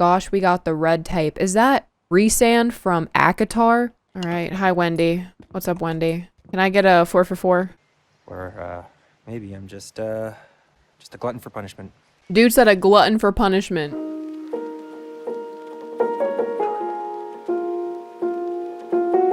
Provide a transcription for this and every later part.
gosh, we got the red tape. Is that Resand from Akatar? All right. Hi, Wendy. What's up, Wendy? Can I get a 4 for 4? Or, maybe I'm just a glutton for punishment. Dude said a glutton for punishment.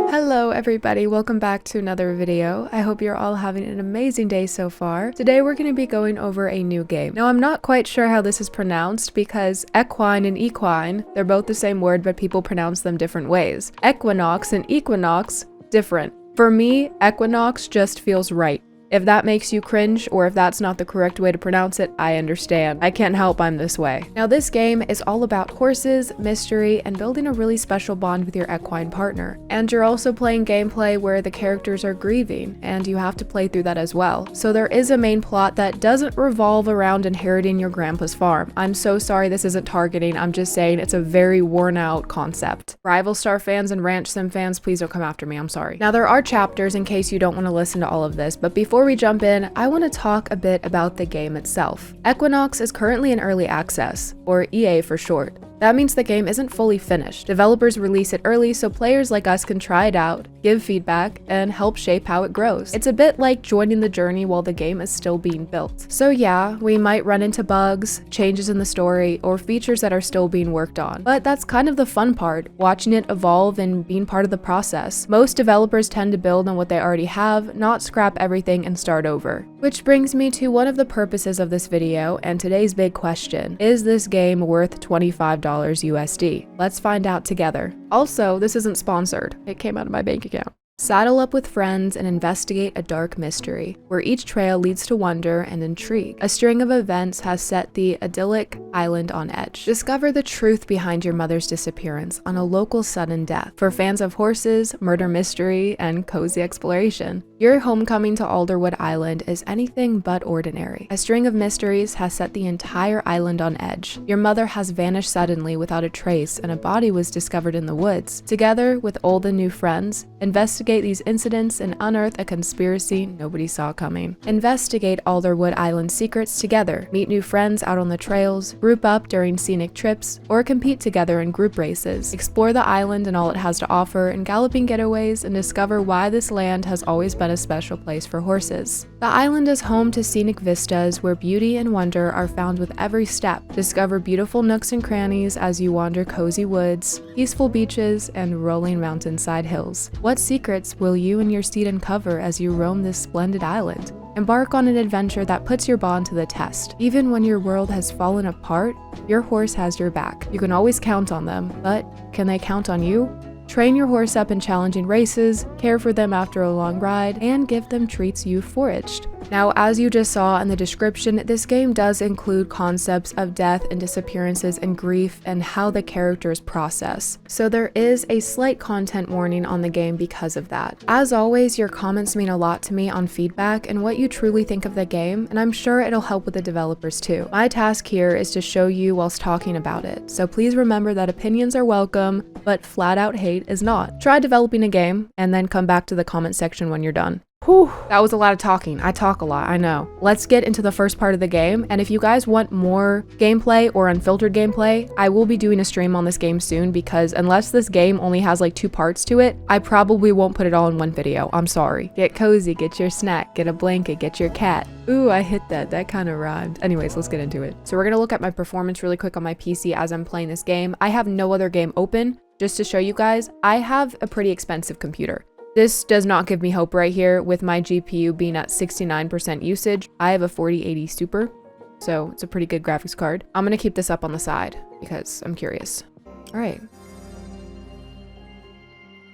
Hello everybody, welcome back to another video. I hope you're all having an amazing day so far. Today we're going to be going over a new game. Now I'm not quite sure how this is pronounced because equine and equine, they're both the same word but people pronounce them different ways. Equinox and equinox, different. For me, equinox just feels right. If that makes you cringe, or if that's not the correct way to pronounce it, I understand. I can't help I'm this way. Now this game is all about horses, mystery, and building a really special bond with your equine partner. And you're also playing gameplay where the characters are grieving, and you have to play through that as well. So there is a main plot that doesn't revolve around inheriting your grandpa's farm. I'm so sorry this isn't targeting, I'm just saying it's a very worn out concept. Rival Star fans and Ranch Sim fans, please don't come after me, I'm sorry. Now there are chapters in case you don't want to listen to all of this, but before we jump in, I want to talk a bit about the game itself. Equinox is currently in early access, or EA for short. That means the game isn't fully finished. Developers release it early so players like us can try it out, give feedback, and help shape how it grows. It's a bit like joining the journey while the game is still being built. So yeah, we might run into bugs, changes in the story, or features that are still being worked on. But that's kind of the fun part, watching it evolve and being part of the process. Most developers tend to build on what they already have, not scrap everything and start over. Which brings me to one of the purposes of this video and today's big question. Is this game worth $25 USD? Let's find out together. Also, this isn't sponsored. It came out of my bank account. Saddle up with friends and investigate a dark mystery, where each trail leads to wonder and intrigue. A string of events has set the idyllic island on edge. Discover the truth behind your mother's disappearance on a local sudden death. For fans of horses, murder mystery, and cozy exploration, your homecoming to Alderwood Island is anything but ordinary. A string of mysteries has set the entire island on edge. Your mother has vanished suddenly without a trace, and a body was discovered in the woods. Together with old and new friends, investigate these incidents and unearth a conspiracy nobody saw coming. Investigate Alderwood Island secrets together, meet new friends out on the trails, group up during scenic trips, or compete together in group races. Explore the island and all it has to offer in galloping getaways and discover why this land has always been a special place for horses. The island is home to scenic vistas where beauty and wonder are found with every step. Discover beautiful nooks and crannies as you wander cozy woods, peaceful beaches, and rolling mountainside hills. What secrets will you and your steed uncover as you roam this splendid island? Embark on an adventure that puts your bond to the test. Even when your world has fallen apart, your horse has your back. You can always count on them, but can they count on you? Train your horse up in challenging races, care for them after a long ride, and give them treats you've foraged. Now, as you just saw in the description, this game does include concepts of death and disappearances and grief and how the characters process. So there is a slight content warning on the game because of that. As always, your comments mean a lot to me on feedback and what you truly think of the game, and I'm sure it'll help with the developers too. My task here is to show you whilst talking about it, so please remember that opinions are welcome, but flat out hate is not. Try developing a game and then come back to the comment section when you're done. Whew, that was a lot of talking. I talk a lot, I know. Let's get into the first part of the game, and if you guys want more gameplay or unfiltered gameplay, I will be doing a stream on this game soon because unless this game only has like 2 parts to it, I probably won't put it all in one video. I'm sorry. Get cozy, get your snack, get a blanket, get your cat. Ooh, I hit that. That kind of rhymed. Anyways, let's get into it. So we're gonna look at my performance really quick on my PC as I'm playing this game. I have no other game open. Just to show you guys, I have a pretty expensive computer. This does not give me hope right here with my GPU being at 69% usage. I have a 4080 Super, so it's a pretty good graphics card. I'm gonna keep this up on the side because I'm curious. All right,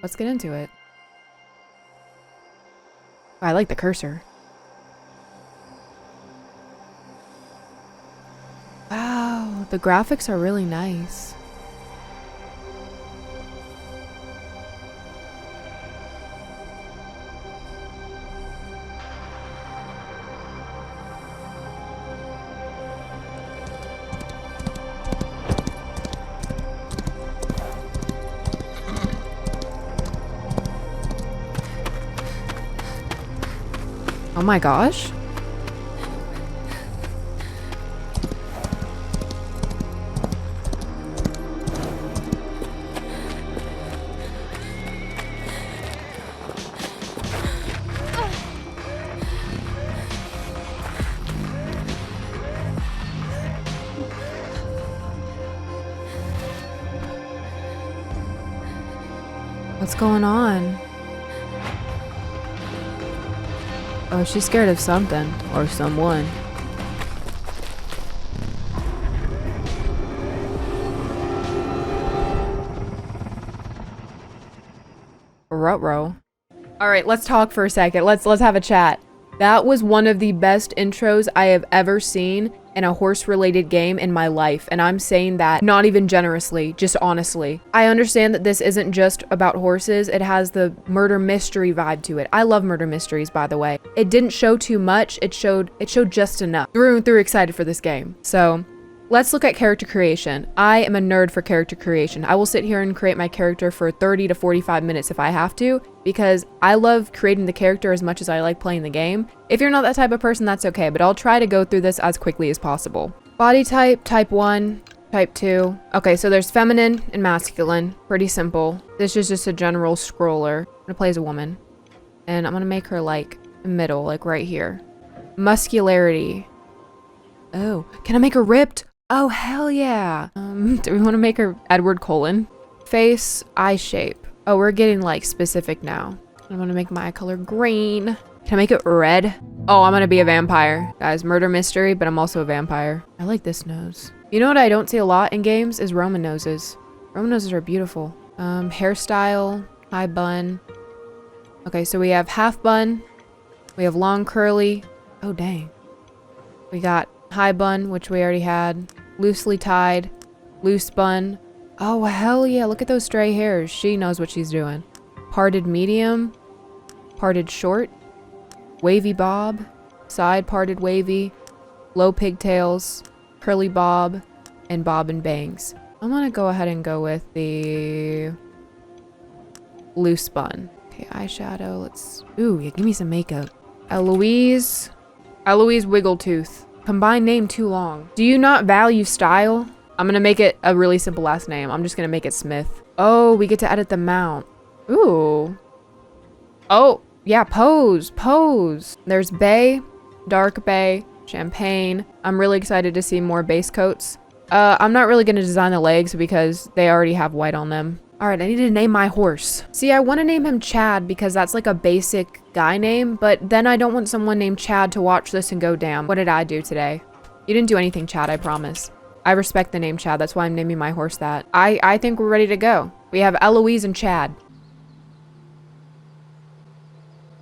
let's get into it. Oh, I like the cursor. Wow, the graphics are really nice. Oh my gosh. What's going on? Oh, she's scared of something or someone. Ruh-roh. All right, let's talk for a second. Let's have a chat. That was one of the best intros I have ever seen in a horse-related game in my life, and I'm saying that not even generously, just honestly. I understand that this isn't just about horses, it has the murder mystery vibe to it. I love murder mysteries, by the way. It didn't show too much, it showed just enough. Through and through excited for this game. So, let's look at character creation. I am a nerd for character creation. I will sit here and create my character for 30 to 45 minutes if I have to, because I love creating the character as much as I like playing the game. If you're not that type of person, that's okay, but I'll try to go through this as quickly as possible. Body type, type 1, type 2. Okay, so there's feminine and masculine. Pretty simple. This is just a general scroller. I'm gonna play as a woman. And I'm gonna make her like middle, like right here. Muscularity. Oh, can I make her ripped? Oh, hell yeah. Do we want to make her Edward Cullen? Face, eye shape. Oh, we're getting like specific now. I'm gonna make my eye color green. Can I make it red? Oh, I'm gonna be a vampire. Guys, murder mystery, but I'm also a vampire. I like this nose. You know what I don't see a lot in games is Roman noses. Roman noses are beautiful. Hairstyle, high bun. Okay, so we have half bun. We have long curly. Oh, dang. We got high bun, which we already had. Loosely tied. Loose bun. Oh, hell yeah. Look at those stray hairs. She knows what she's doing. Parted medium. Parted short. Wavy bob. Side parted wavy. Low pigtails. Curly bob. And bob and bangs. I'm gonna go ahead and go with the loose bun. Okay, eyeshadow. Let's... Ooh, yeah, give me some makeup. Eloise. Eloise Wiggletooth. Combined name too long. Do you not value style? I'm gonna make it a really simple last name. I'm just gonna make it Smith. Oh, we get to edit the mount. Ooh. Oh, yeah, pose, pose. There's bay, dark bay, champagne. I'm really excited to see more base coats. I'm not really gonna design the legs because they already have white on them. All right, I need to name my horse. See, I want to name him Chad because that's like a basic guy name, but then I don't want someone named Chad to watch this and go, damn, what did I do today? You didn't do anything, Chad, I promise. I respect the name Chad, that's why I'm naming my horse that. I think we're ready to go. We have Eloise and Chad.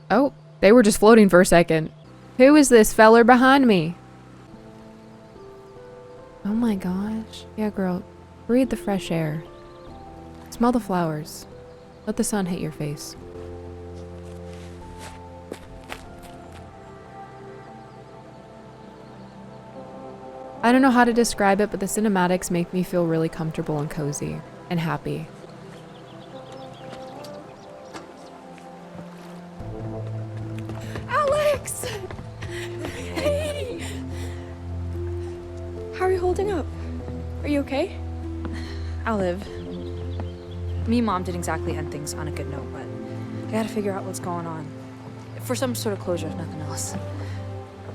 Oh, they were just floating for a second. Who is this feller behind me? Oh my gosh. Yeah, girl, breathe the fresh air. Smell the flowers. Let the sun hit your face. I don't know how to describe it, but the cinematics make me feel really comfortable and cozy and happy. Alex! Hey! How are you holding up? Are you okay? I'll live. Me and Mom didn't exactly end things on a good note, but I gotta figure out what's going on. For some sort of closure, if nothing else.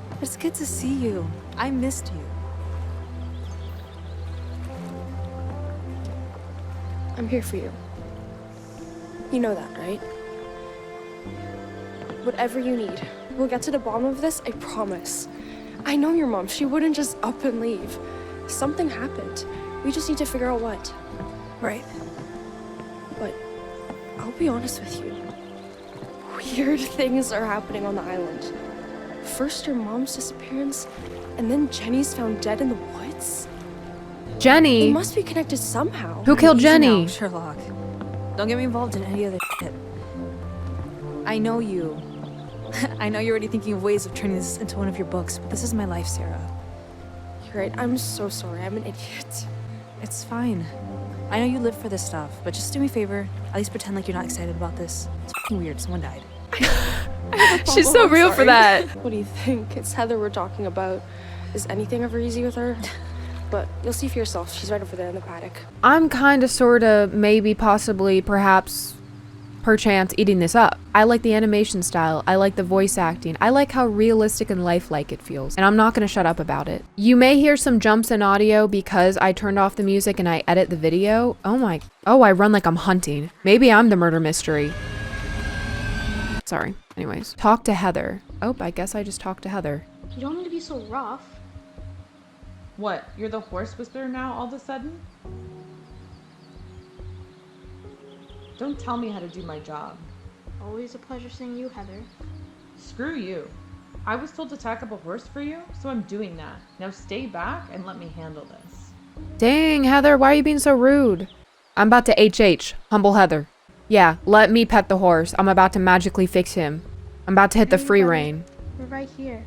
But it's good to see you. I missed you. I'm here for you. You know that, right? Whatever you need. We'll get to the bottom of this, I promise. I know your mom. She wouldn't just up and leave. Something happened. We just need to figure out what. Right. But I'll be honest with you. Weird things are happening on the island. First your mom's disappearance, and then Jenny's found dead in the woods. Jenny? They must be connected somehow. Who killed Easy Jenny? now, Sherlock. Don't get me involved in any other shit. I know you. I know you're already thinking of ways of turning this into one of your books, but this is my life, Sarah. You're right. I'm so sorry. I'm an idiot. It's fine. I know you live for this stuff, but just do me a favor. At least pretend like you're not excited about this. It's fucking weird. Someone died. She's so real for that. What do you think? It's Heather we're talking about. Is anything ever easy with her? But you'll see for yourself. She's right over there in the paddock. I'm kind of, sort of, maybe, possibly, perhaps perchance eating this up. I like the animation style. I like the voice acting. I like how realistic and lifelike it feels. And I'm not gonna shut up about it. You may hear some jumps in audio because I turned off the music and I edit the video. Oh, I run like I'm hunting. Maybe I'm the murder mystery. Sorry. Anyways, talk to Heather. Oh, I guess I just talked to Heather. You don't need to be so rough. What? You're the horse whisperer now all of a sudden? Don't tell me how to do my job. Always a pleasure seeing you, Heather. Screw you. I was told to tack up a horse for you, so I'm doing that. Now stay back and let me handle this. Dang, Heather, why are you being so rude? I'm about to HH, humble Heather. Yeah, let me pet the horse. I'm about to magically fix him. I'm about to hit the free rein. We're right here.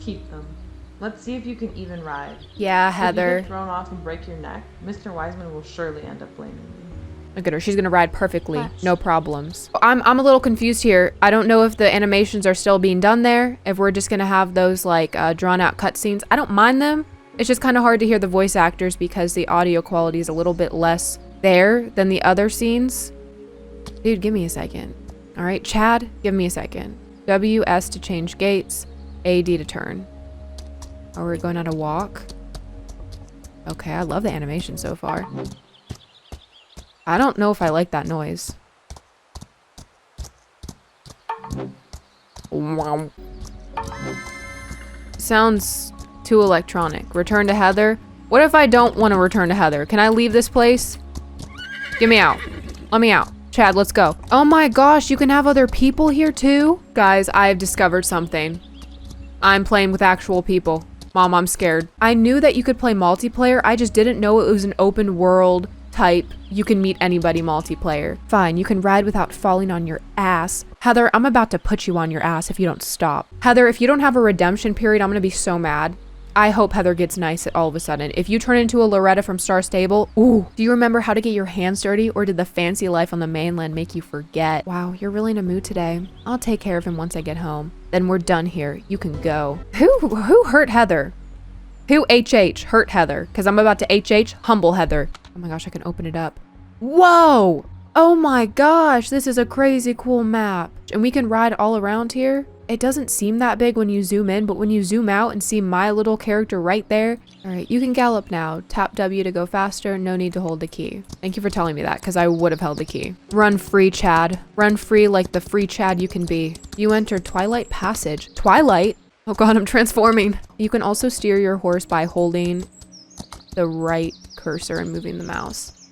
Keep them. Let's see if you can even ride. Yeah, If you Heather. get thrown off and break your neck, Mr. Wiseman will surely end up blaming you. Look at her. She's gonna ride perfectly. Watch. No problems. I'm a little confused here. I don't know if the animations are still being done there. If we're just gonna have those like drawn out cutscenes. I don't mind them. It's just kind of hard to hear the voice actors because the audio quality is a little bit less there than the other scenes. Dude, give me a second. All right, Chad, give me a second. WS to change gates. AD to turn. Oh, we're going on a walk. Okay, I love the animation so far. I don't know if I like that noise. Wow. Sounds too electronic. Return to Heather. What if I don't want to return to Heather? Can I leave this place? Get me out. Let me out. Chad, let's go. Oh my gosh, you can have other people here too? Guys, I have discovered something. I'm playing with actual people. Mom, I'm scared. I knew that you could play multiplayer. I just didn't know it was an open world type. You can meet anybody multiplayer. Fine, you can ride without falling on your ass. Heather, I'm about to put you on your ass if you don't stop. Heather, if you don't have a redemption period, I'm gonna be so mad. I hope Heather gets nice all of a sudden. If you turn into a Loretta from Star Stable, ooh. Do you remember how to get your hands dirty, or did the fancy life on the mainland make you forget? Wow, you're really in a mood today. I'll take care of him once I get home. Then we're done here. You can go. Who hurt Heather? Who HH hurt Heather? Because I'm about to HH humble Heather. Oh my gosh, I can open it up. Whoa! Oh my gosh, this is a crazy cool map. And we can ride all around here. It doesn't seem that big when you zoom in, but when you zoom out and see my little character right there. All right, you can gallop now. Tap W to go faster. No need to hold the key. Thank you for telling me that, because I would have held the key. Run free, Chad. Run free like the free Chad you can be. You enter Twilight Passage. Twilight? Oh god, I'm transforming. You can also steer your horse by holding the right cursor and moving the mouse.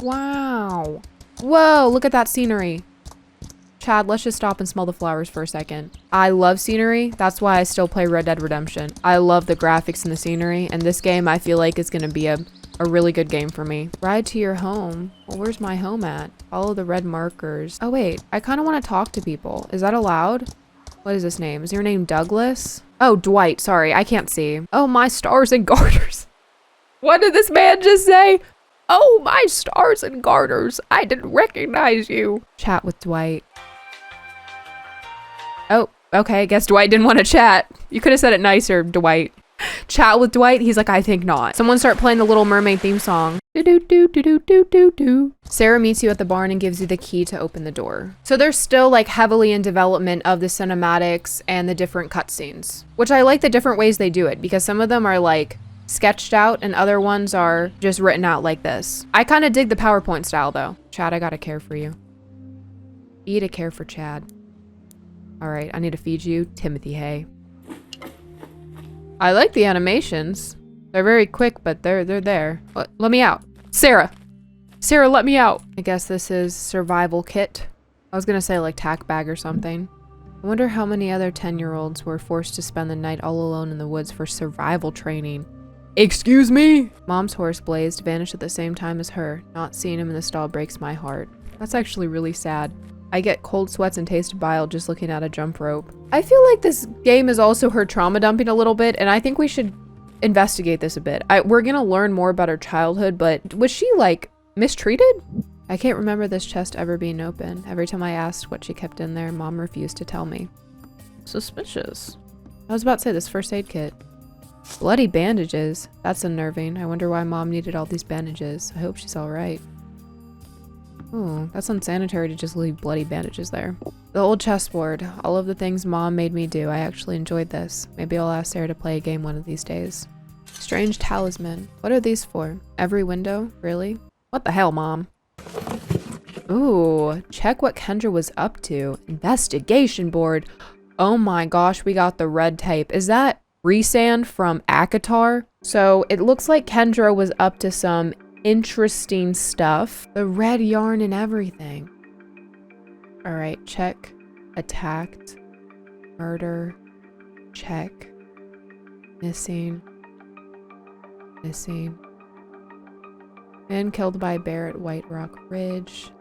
Wow. Whoa, look at that scenery. Chad, let's just stop and smell the flowers for a second. I love scenery. That's why I still play Red Dead Redemption. I love the graphics and the scenery, and this game I feel like is gonna be a really good game for me. Ride to your home. Well, where's my home at? Follow the red markers. Oh wait, I kind of want to talk to people. Is that allowed? What is this name? Is your name Douglas? Oh, Dwight, sorry, I can't see. Oh, my stars and garters. What did this man just say? Oh, my stars and garters. I didn't recognize you. Chat with Dwight. Oh, okay, I guess Dwight didn't want to chat. You could have said it nicer, Dwight. Chat with Dwight? He's like, I think not. Someone start playing the Little Mermaid theme song. Do-do-do-do-do-do-do. Sarah meets you at the barn and gives you the key to open the door. So they're still like heavily in development of the cinematics and the different cutscenes, which I like the different ways they do it because some of them are like sketched out and other ones are just written out like this. I kind of dig the PowerPoint style though. Chad, I gotta care for you. E to care for Chad. All right, I need to feed you Timothy Hay. I like the animations. They're very quick, but they're there. Let me out. Sarah! Sarah, let me out! I guess this is survival kit. I was gonna say like tack bag or something. I wonder how many other 10-year-olds were forced to spend the night all alone in the woods for survival training. Excuse me? Mom's horse Blazed vanished at the same time as her. Not seeing him in the stall breaks my heart. That's actually really sad. I get cold sweats and taste bile just looking at a jump rope. I feel like this game is also her trauma dumping a little bit, and I think we should investigate this a bit. We're gonna learn more about her childhood, but was she like mistreated? I can't remember this chest ever being open. Every time I asked what she kept in there, Mom refused to tell me. Suspicious. I was about to say this first aid kit. Bloody bandages. That's unnerving. I wonder why mom needed all these bandages. I hope she's alright. Ooh, that's unsanitary to just leave bloody bandages there. The old chessboard. All of the things mom made me do. I actually enjoyed this. Maybe I'll ask Sarah to play a game one of these days. Strange talisman. What are these for? Every window? Really? What the hell, mom? Ooh, check what Kendra was up to. Investigation board. Oh my gosh, we got the red tape. Is that Resand from Akatar? So it looks like Kendra was up to some interesting stuff. The red yarn and everything. All right, check. Attacked. Murder. Check. Missing. Missing. Man killed by bear at White Rock Ridge.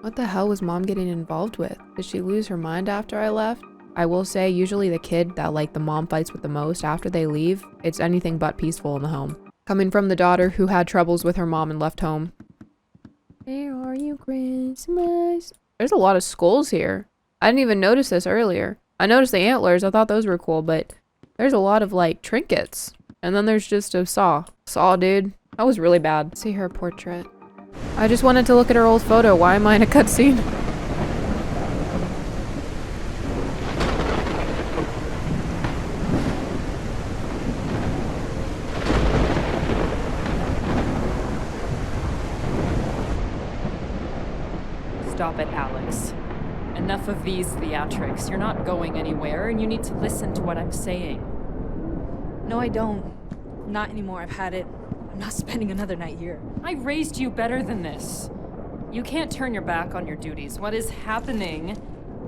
What the hell was mom getting involved with? Did she lose her mind after I left? I will say, usually the kid that like the mom fights with the most after they leave, it's anything but peaceful in the home. Coming from the daughter who had troubles with her mom and left home. Where are you, Christmas? There's a lot of skulls here. I didn't even notice this earlier. I noticed the antlers. I thought those were cool, but there's a lot of like trinkets. And then there's just a saw. Saw, dude. That was really bad. See her portrait. I just wanted to look at her old photo. Why am I in a cutscene? Stop it, Alex. Enough of these theatrics. You're not going anywhere, and you need to listen to what I'm saying. No, I don't. Not anymore. I've had it. I'm not spending another night here. I raised you better than this. You can't turn your back on your duties. What is happening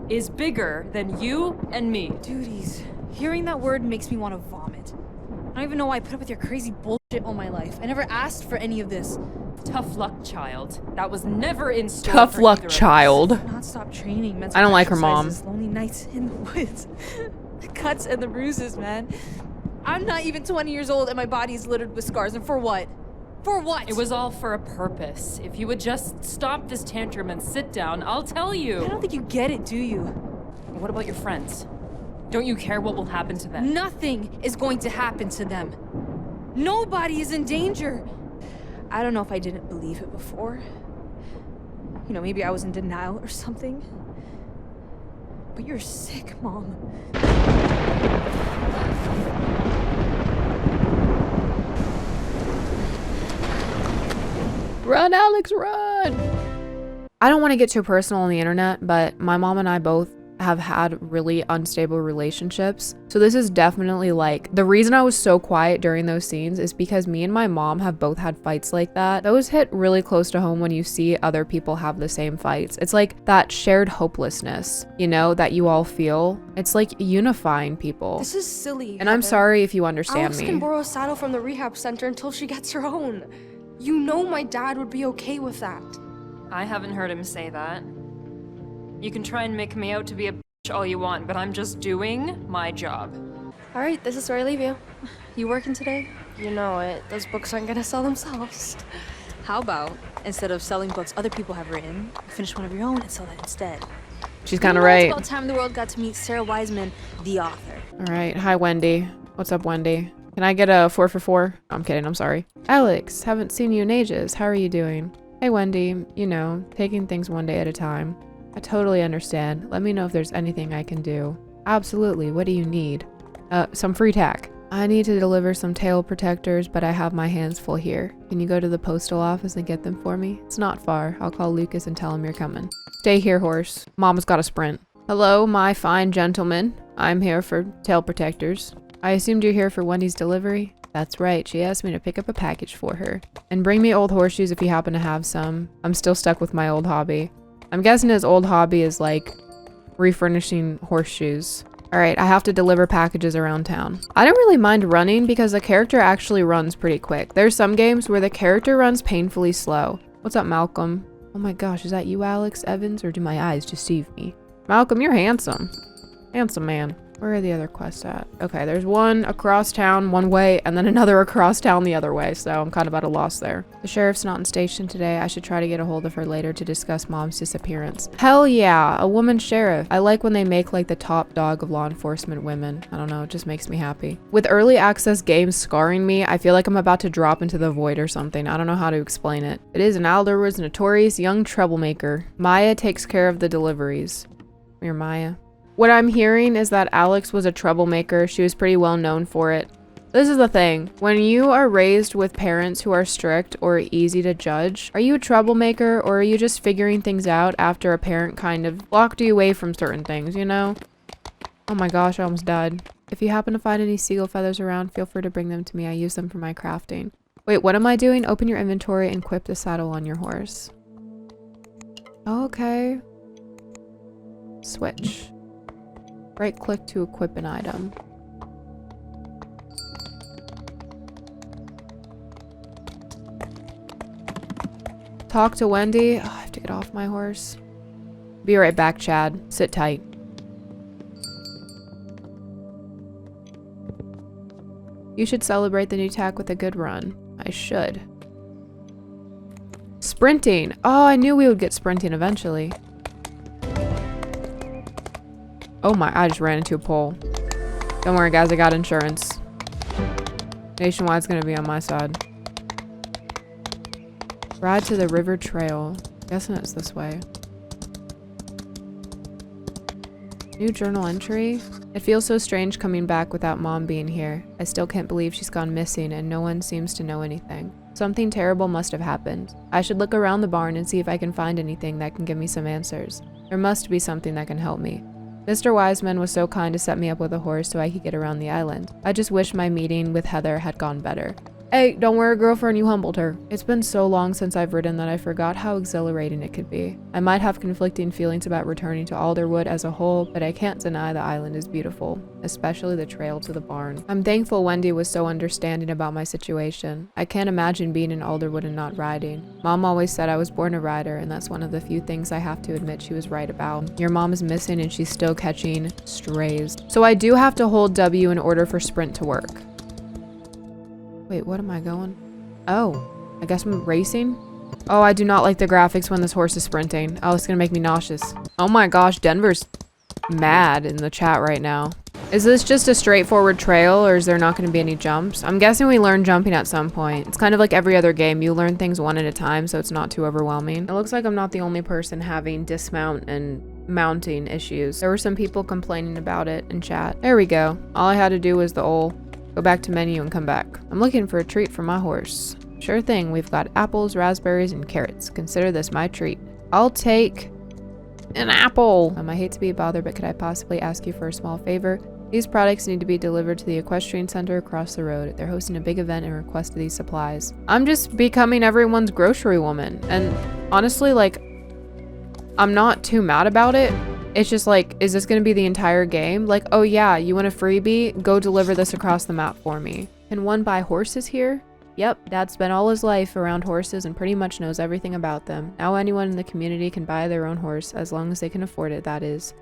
is bigger than you and me. Duties. Hearing that word makes me want to vomit. I don't even know why I put up with your crazy bullshit all my life. I never asked for any of this. Tough luck, child. That was never in store. Tough for luck, either of us. child. Non-stop training, mental I don't like her mom. exercises, lonely nights in the woods. The cuts and the bruises, man. I'm not even 20 years old and my body is littered with scars. And for what? For what? It was all for a purpose. If you would just stop this tantrum and sit down, I'll tell you. I don't think you get it, do you? What about your friends? Don't you care what will happen to them? Nothing is going to happen to them. Nobody is in danger. I don't know if I didn't believe it before. You know, maybe I was in denial or something. But you're sick, Mom. Run, Alex, run! I don't want to get too personal on the internet, but my mom and I both have had really unstable relationships. So this is definitely like, the reason I was so quiet during those scenes is because me and my mom have both had fights like that. Those hit really close to home when you see other people have the same fights. It's like that shared hopelessness, you know, that you all feel. It's like unifying people. This is silly. And I'm sorry if you understand Alex me. can borrow a saddle from the rehab center until she gets her own. You know my dad would be okay with that. I haven't heard him say that. You can try and make me out to be a bitch all you want, but I'm just doing my job. All right, this is where I leave you. You working today? You know it. Those books aren't gonna sell themselves. How about, instead of selling books other people have written, finish one of your own and sell that instead? She's kind of You know, right. It's about time the world got to meet Sarah Wiseman, the author. All right. Hi, Wendy. What's up, Wendy? Can I get a 4 for 4? I'm kidding. I'm sorry. Alex, haven't seen you in ages. How are you doing? Hey, Wendy. You know, taking things one day at a time. I totally understand. Let me know if there's anything I can do. Absolutely. What do you need? Some free tack. I need to deliver some tail protectors, but I have my hands full here. Can you go to the postal office and get them for me? It's not far. I'll call Lucas and tell him you're coming. Stay here, horse. Mama's got a sprint. Hello, my fine gentleman. I'm here for tail protectors. I assumed you're here for Wendy's delivery? That's right. She asked me to pick up a package for her. And bring me old horseshoes if you happen to have some. I'm still stuck with my old hobby. I'm guessing his old hobby is like refurnishing horseshoes. Alright, I have to deliver packages around town. I don't really mind running because the character actually runs pretty quick. There's some games where the character runs painfully slow. What's up, Malcolm? Oh my gosh, is that you, Alex Evans, or do my eyes deceive me? Malcolm, you're handsome. Handsome man. Where are the other quests at? Okay, there's one across town one way and then another across town the other way, so I'm kind of at a loss there. The sheriff's not in station today. I should try to get a hold of her later to discuss Mom's disappearance. Hell yeah, a woman sheriff. I like when they make like the top dog of law enforcement women. I don't know, it just makes me happy. With early access games scarring me, I feel like I'm about to drop into the void or something. I don't know how to explain it. It is an Alderwood's notorious young troublemaker. Maya takes care of the deliveries. You're Maya. What I'm hearing is that Alex was a troublemaker. She was pretty well known for it. This is the thing. When you are raised with parents who are strict or easy to judge, are you a troublemaker or are you just figuring things out after a parent kind of blocked you away from certain things, you know? Oh my gosh, I almost died. If you happen to find any seagull feathers around, feel free to bring them to me. I use them for my crafting. Wait, what am I doing? Open your inventory and equip the saddle on your horse. Okay. Switch. Right click to equip an item. Talk to Wendy. Oh, I have to get off my horse. Be right back, Chad. Sit tight. You should celebrate the new tack with a good run. I should. Sprinting. Oh, I knew we would get sprinting eventually. Oh my, I just ran into a pole. Don't worry guys, I got insurance. Nationwide's gonna be on my side. Ride to the river trail. Guessing it's this way. New journal entry. It feels so strange coming back without Mom being here. I still can't believe she's gone missing and no one seems to know anything. Something terrible must have happened. I should look around the barn and see if I can find anything that can give me some answers. There must be something that can help me. Mr. Wiseman was so kind to set me up with a horse so I could get around the island. I just wish my meeting with Heather had gone better. Hey, don't worry, girlfriend, you humbled her. It's been so long since I've ridden that I forgot how exhilarating it could be. I might have conflicting feelings about returning to Alderwood as a whole, but I can't deny the island is beautiful, especially the trail to the barn. I'm thankful Wendy was so understanding about my situation. I can't imagine being in Alderwood and not riding. Mom always said I was born a rider, and that's one of the few things I have to admit she was right about. Your mom is missing and she's still catching strays. So I do have to hold W in order for sprint to work. Wait, what am I going? Oh, I guess I'm racing? Oh, I do not like the graphics when this horse is sprinting. Oh, it's gonna make me nauseous. Oh my gosh, Denver's mad in the chat right now. Is this just a straightforward trail or is there not gonna be any jumps? I'm guessing we learn jumping at some point. It's kind of like every other game. You learn things one at a time so it's not too overwhelming. It looks like I'm not the only person having dismount and mounting issues. There were some people complaining about it in chat. There we go. All I had to do was the old go back to menu and come back. I'm looking for a treat for my horse. Sure thing, we've got apples, raspberries, and carrots. Consider this my treat. I'll take an apple. I hate to be a bother, but could I possibly ask you for a small favor? These products need to be delivered to the equestrian center across the road. They're hosting a big event and requested these supplies. I'm just becoming everyone's grocery woman. And honestly, like, I'm not too mad about it. It's just like, is this going to be the entire game? Like, oh yeah, you want a freebie? Go deliver this across the map for me. Can one buy horses here? Yep, Dad spent all his life around horses and pretty much knows everything about them. Now anyone in the community can buy their own horse, as long as they can afford it, that is.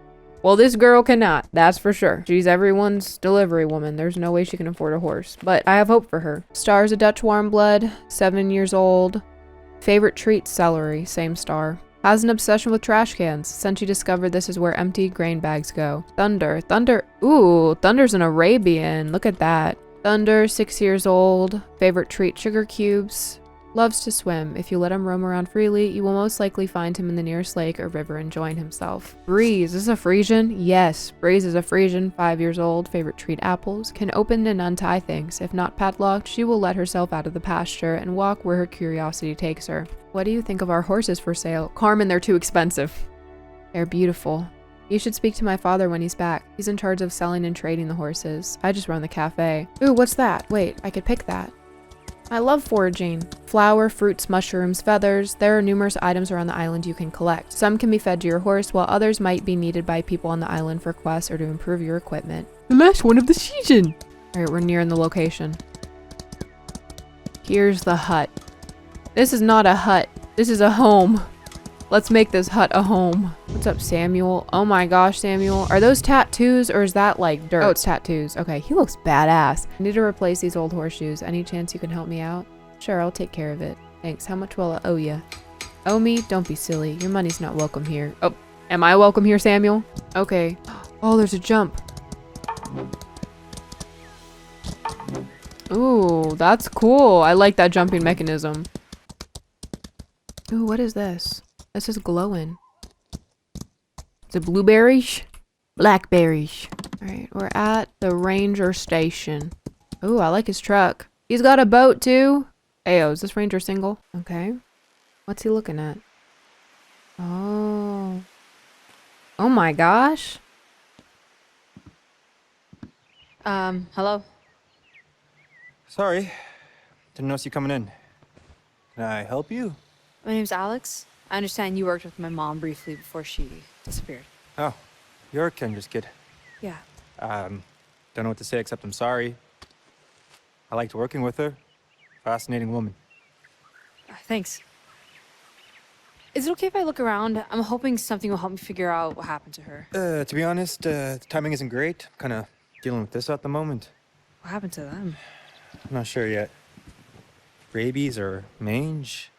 Well, this girl cannot, that's for sure. She's everyone's delivery woman. There's no way she can afford a horse, but I have hope for her. Star's a Dutch warm blood, 7 years old. Favorite treat, celery, same star. Has an obsession with trash cans, since she discovered this is where empty grain bags go. Thunder. Ooh, Thunder's an Arabian. Look at that. Thunder, 6 years old. Favorite treat, sugar cubes. Loves to swim. If you let him roam around freely, you will most likely find him in the nearest lake or river enjoying himself. Breeze. Is this a Frisian? Yes. Breeze is a Frisian, 5 years old. Favorite treat, apples. Can open and untie things. If not padlocked, she will let herself out of the pasture and walk where her curiosity takes her. What do you think of our horses for sale? Carmen, they're too expensive. They're beautiful. You should speak to my father when he's back. He's in charge of selling and trading the horses. I just run the cafe. Ooh, what's that? Wait, I could pick that. I love foraging. Flour, fruits, mushrooms, feathers. There are numerous items around the island you can collect. Some can be fed to your horse, while others might be needed by people on the island for quests or to improve your equipment. The last one of the season! Alright, we're nearing the location. Here's the hut. This is not a hut. This is a home. Let's make this hut a home. What's up, Samuel? Oh my gosh, Samuel. Are those tattoos or is that like dirt? Oh, it's tattoos. Okay, he looks badass. I need to replace these old horseshoes. Any chance you can help me out? Sure, I'll take care of it. Thanks. How much will I owe you? Owe me? Don't be silly. Your money's not welcome here. Oh, am I welcome here, Samuel? Okay. Oh, there's a jump. Ooh, that's cool. I like that jumping mechanism. Ooh, what is this? This is glowing. Is it blueberries? Blackberries. Alright, we're at the ranger station. Ooh, I like his truck. He's got a boat too. Ayo, is this ranger single? Okay. What's he looking at? Oh. Oh my gosh. Hello? Sorry. Didn't notice you coming in. Can I help you? My name's Alex. I understand you worked with my mom briefly before she disappeared. Oh, you're a Kendra's kid. Yeah. Don't know what to say except I'm sorry. I liked working with her. Fascinating woman. Thanks. Is it okay if I look around? I'm hoping something will help me figure out what happened to her. To be honest, the timing isn't great. I'm kind of dealing with this at the moment. What happened to them? I'm not sure yet. Rabies or mange?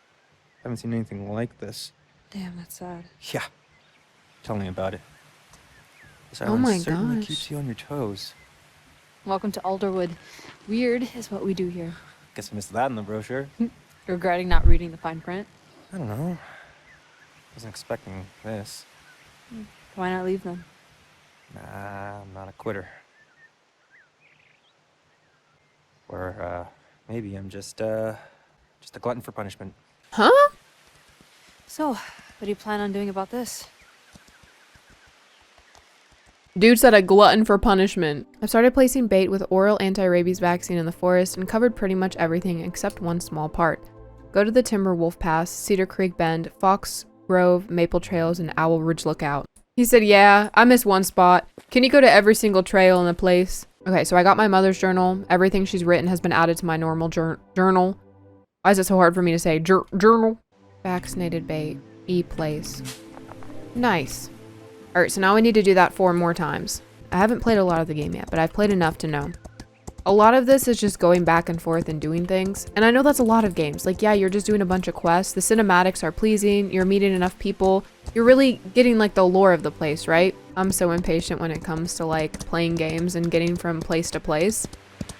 Haven't seen anything like this. Damn, that's sad. Yeah. Tell me about it. This Oh island my certainly gosh. keeps you on your toes. Welcome to Alderwood. Weird is what we do here. Guess I missed that in the brochure. Regretting not reading the fine print? I don't know. Wasn't expecting this. Why not leave them? Nah, I'm not a quitter. Or, maybe I'm just a glutton for punishment. Huh? So, what do you plan on doing about this? Dude said a glutton for punishment. I've started placing bait with oral anti-rabies vaccine in the forest and covered pretty much everything except one small part. Go to the Timber Wolf Pass, Cedar Creek Bend, Fox Grove, Maple Trails, and Owl Ridge Lookout. He said, yeah, I missed one spot. Can you go to every single trail in the place? Okay, so I got my mother's journal. Everything she's written has been added to my normal journal. Why is it so hard for me to say journal? Vaccinated bait. E-place. Nice. Alright, so now we need to do that 4 more times. I haven't played a lot of the game yet, but I've played enough to know. A lot of this is just going back and forth and doing things. And I know that's a lot of games. Like, yeah, you're just doing a bunch of quests. The cinematics are pleasing. You're meeting enough people. You're really getting, like, the lore of the place, right? I'm so impatient when it comes to, like, playing games and getting from place to place.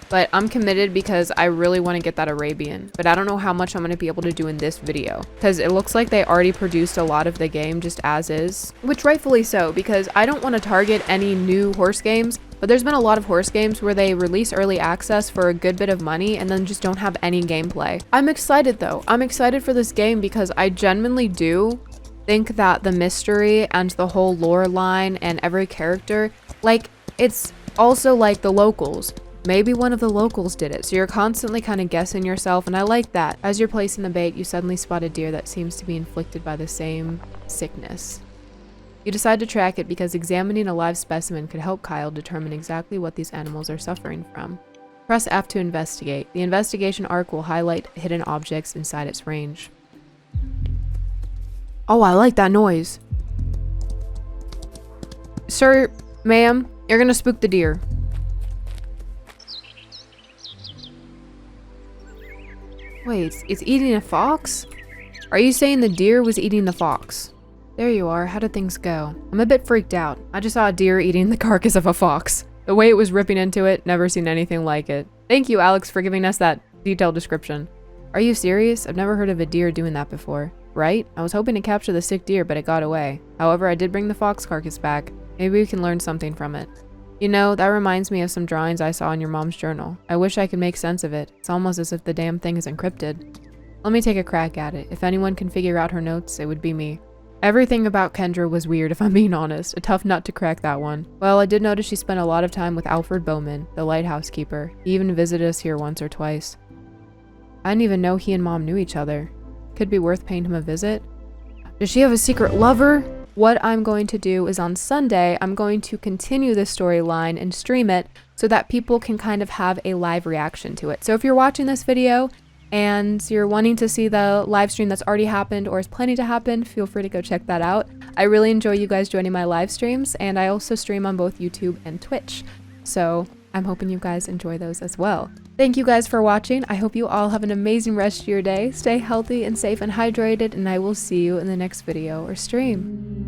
But I'm committed because I really want to get that Arabian. But I don't know how much I'm going to be able to do in this video. Because it looks like they already produced a lot of the game just as is. Which rightfully so, because I don't want to target any new horse games. But there's been a lot of horse games where they release early access for a good bit of money and then just don't have any gameplay. I'm excited though. I'm excited for this game because I genuinely do think that the mystery and the whole lore line and every character, like, it's also like the locals. Maybe one of the locals did it, so you're constantly kind of guessing yourself, and I like that. As you're placing the bait, you suddenly spot a deer that seems to be inflicted by the same sickness. You decide to track it because examining a live specimen could help Kyle determine exactly what these animals are suffering from. Press F to investigate. The investigation arc will highlight hidden objects inside its range. Oh, I like that noise. Sir, ma'am, you're gonna spook the deer. Wait, it's eating a fox? Are you saying the deer was eating the fox? There you are. How did things go? I'm a bit freaked out. I just saw a deer eating the carcass of a fox. The way it was ripping into it, never seen anything like it. Thank you, Alex, for giving us that detailed description. Are you serious? I've never heard of a deer doing that before. Right? I was hoping to capture the sick deer, but it got away. However, I did bring the fox carcass back. Maybe we can learn something from it. You know, that reminds me of some drawings I saw in your mom's journal. I wish I could make sense of it. It's almost as if the damn thing is encrypted. Let me take a crack at it. If anyone can figure out her notes, it would be me. Everything about Kendra was weird, if I'm being honest. A tough nut to crack, that one. Well, I did notice she spent a lot of time with Alfred Bowman, the lighthouse keeper. He even visited us here once or twice. I didn't even know he and Mom knew each other. Could be worth paying him a visit. Does she have a secret lover? What I'm going to do is on Sunday, I'm going to continue this storyline and stream it so that people can kind of have a live reaction to it. So if you're watching this video and you're wanting to see the live stream that's already happened or is planning to happen, feel free to go check that out. I really enjoy you guys joining my live streams, and I also stream on both YouTube and Twitch. So I'm hoping you guys enjoy those as well. Thank you guys for watching. I hope you all have an amazing rest of your day. Stay healthy and safe and hydrated, and I will see you in the next video or stream.